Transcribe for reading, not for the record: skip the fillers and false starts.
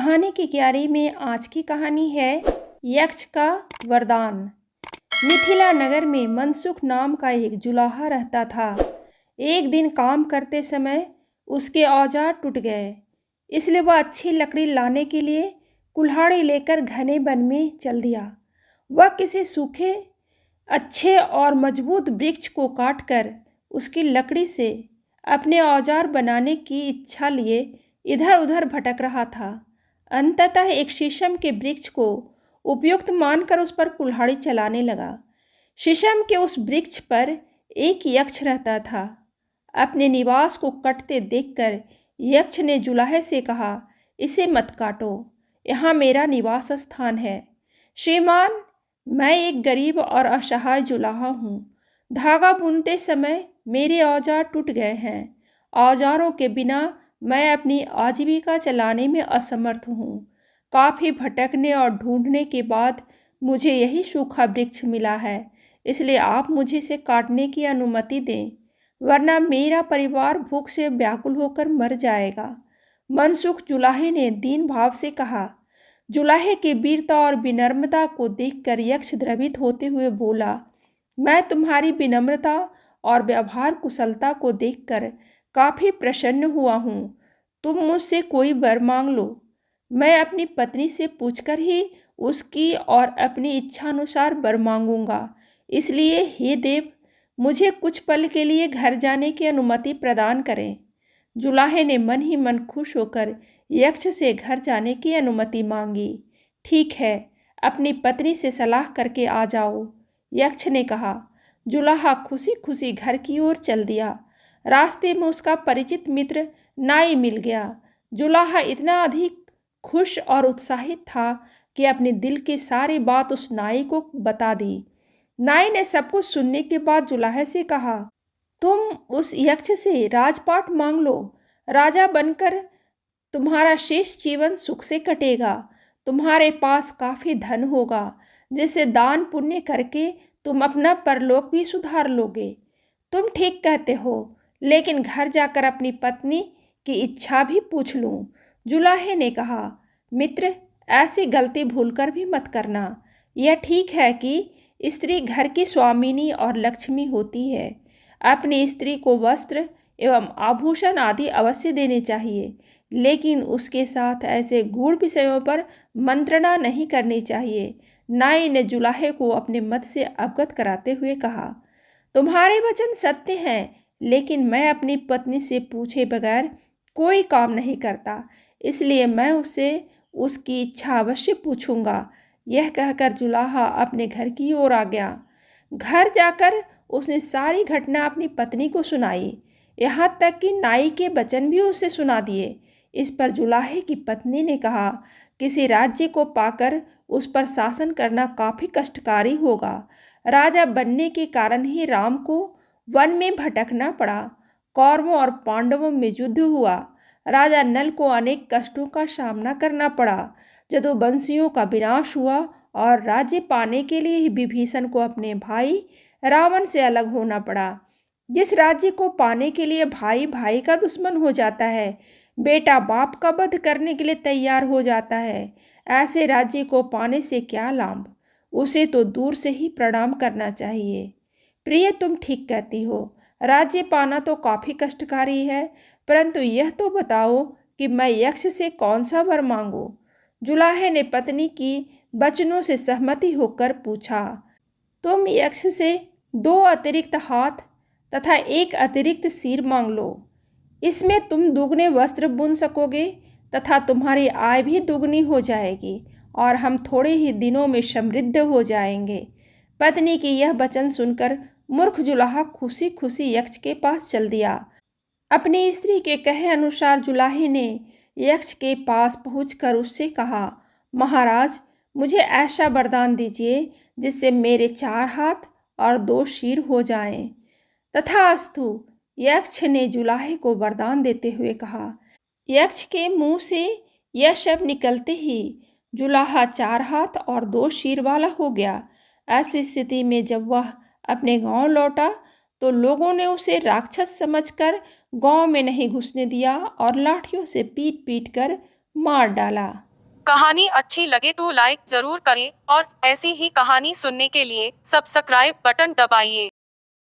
कहानी की क्यारी में आज की कहानी है यक्ष का वरदान। मिथिला नगर में मनसुख नाम का एक जुलाहा रहता था। एक दिन काम करते समय उसके औजार टूट गए, इसलिए वह अच्छी लकड़ी लाने के लिए कुल्हाड़ी लेकर घने वन में चल दिया। वह किसी सूखे अच्छे और मजबूत वृक्ष को काटकर उसकी लकड़ी से अपने औजार बनाने की इच्छा लिए इधर उधर भटक रहा था। अंततः एक शीशम के वृक्ष को उपयुक्त मानकर उस पर कुल्हाड़ी चलाने लगा। शीशम के उस वृक्ष पर एक यक्ष रहता था। अपने निवास को कटते देखकर यक्ष ने जुलाहे से कहा, इसे मत काटो, यहाँ मेरा निवास स्थान है। श्रीमान, मैं एक गरीब और असहाय जुलाहा हूँ। धागा बुनते समय मेरे औजार टूट गए हैं। औजारों के बिना मैं अपनी आजीविका चलाने में असमर्थ हूँ। काफ़ी भटकने और ढूंढने के बाद मुझे यही सूखा वृक्ष मिला है, इसलिए आप मुझे इसे काटने की अनुमति दें, वरना मेरा परिवार भूख से व्याकुल होकर मर जाएगा। मनसुख जुलाहे ने दीन भाव से कहा। जुलाहे की वीरता और विनम्रता को देखकर यक्ष द्रवित होते हुए बोला, मैं तुम्हारी विनम्रता और व्यवहार कुशलता को देखकर काफ़ी प्रसन्न हुआ हूँ। तुम मुझसे कोई वर मांग लो, मैं अपनी पत्नी से पूछकर ही उसकी और अपनी इच्छा अनुसार वर मांगूंगा। इसलिए हे देव, मुझे कुछ पल के लिए घर जाने की अनुमति प्रदान करें। जुलाहे ने मन ही मन खुश होकर यक्ष से घर जाने की अनुमति मांगी। ठीक है, अपनी पत्नी से सलाह करके आ जाओ, यक्ष ने कहा। जुलाहा खुशी खुशी घर की ओर चल दिया। रास्ते में उसका परिचित मित्र नाई मिल गया। जुलाहा इतना अधिक खुश और उत्साहित था कि अपने दिल की सारी बात उस नाई को बता दी। नाई ने सब कुछ सुनने के बाद जुलाहे से कहा, तुम उस यक्ष से राजपाट मांग लो। राजा बनकर तुम्हारा शेष जीवन सुख से कटेगा। तुम्हारे पास काफ़ी धन होगा, जिसे दान पुण्य करके तुम अपना परलोक भी सुधार लोगे। तुम ठीक कहते हो, लेकिन घर जाकर अपनी पत्नी की इच्छा भी पूछ लूँ। जुलाहे ने कहा, मित्र, ऐसी गलती भूलकर भी मत करना। यह ठीक है कि स्त्री घर की स्वामिनी और लक्ष्मी होती है। अपनी स्त्री को वस्त्र एवं आभूषण आदि अवश्य देने चाहिए, लेकिन उसके साथ ऐसे गूढ़ विषयों पर मंत्रणा नहीं करनी चाहिए। नाई ने जुलाहे को अपने मत से अवगत कराते हुए कहा, तुम्हारे वचन सत्य हैं, लेकिन मैं अपनी पत्नी से पूछे बगैर कोई काम नहीं करता, इसलिए मैं उससे उसकी इच्छा अवश्य पूछूंगा। यह कहकर जुलाहा अपने घर की ओर आ गया। घर जाकर उसने सारी घटना अपनी पत्नी को सुनाई, यहाँ तक कि नाई के वचन भी उसे सुना दिए। इस पर जुलाहे की पत्नी ने कहा, किसी राज्य को पाकर उस पर शासन करना काफ़ी कष्टकारी होगा। राजा बनने के कारण ही राम को वन में भटकना पड़ा। कौरवों और पांडवों में युद्ध हुआ। राजा नल को अनेक कष्टों का सामना करना पड़ा। जदुवंशियों का विनाश हुआ और राज्य पाने के लिए ही विभीषण को अपने भाई रावण से अलग होना पड़ा। जिस राज्य को पाने के लिए भाई भाई का दुश्मन हो जाता है, बेटा बाप का वध करने के लिए तैयार हो जाता है, ऐसे राज्य को पाने से क्या लाभ? उसे तो दूर से ही प्रणाम करना चाहिए। प्रिय, तुम ठीक कहती हो, राज्य पाना तो काफ़ी कष्टकारी है, परंतु यह तो बताओ कि मैं यक्ष से कौन सा वर मांगूं? जुलाहे ने पत्नी की वचनों से सहमति होकर पूछा, तुम यक्ष से 2 अतिरिक्त हाथ तथा 1 अतिरिक्त सिर मांग लो। इसमें तुम दुगने वस्त्र बुन सकोगे तथा तुम्हारी आय भी दुगनी हो जाएगी और हम थोड़े ही दिनों में समृद्ध हो जाएंगे। पत्नी की यह वचन सुनकर मूर्ख जुलाहा खुशी खुशी यक्ष के पास चल दिया। अपनी स्त्री के कहे अनुसार जुलाहे ने यक्ष के पास पहुंचकर उससे कहा, महाराज, मुझे ऐसा वरदान दीजिए जिससे मेरे 4 हाथ और 2 सिर हो जाएं। तथास्तु, यक्ष ने जुलाहे को वरदान देते हुए कहा। यक्ष के मुंह से यह शब्द निकलते ही जुलाहा 4 हाथ और 2 सिर वाला हो गया। ऐसी स्थिति में जब वह अपने गांव लौटा तो लोगों ने उसे राक्षस समझकर गांव में नहीं घुसने दिया और लाठियों से पीट पीट कर मार डाला। कहानी अच्छी लगे तो लाइक जरूर करें और ऐसी ही कहानी सुनने के लिए सब्सक्राइब बटन दबाइए।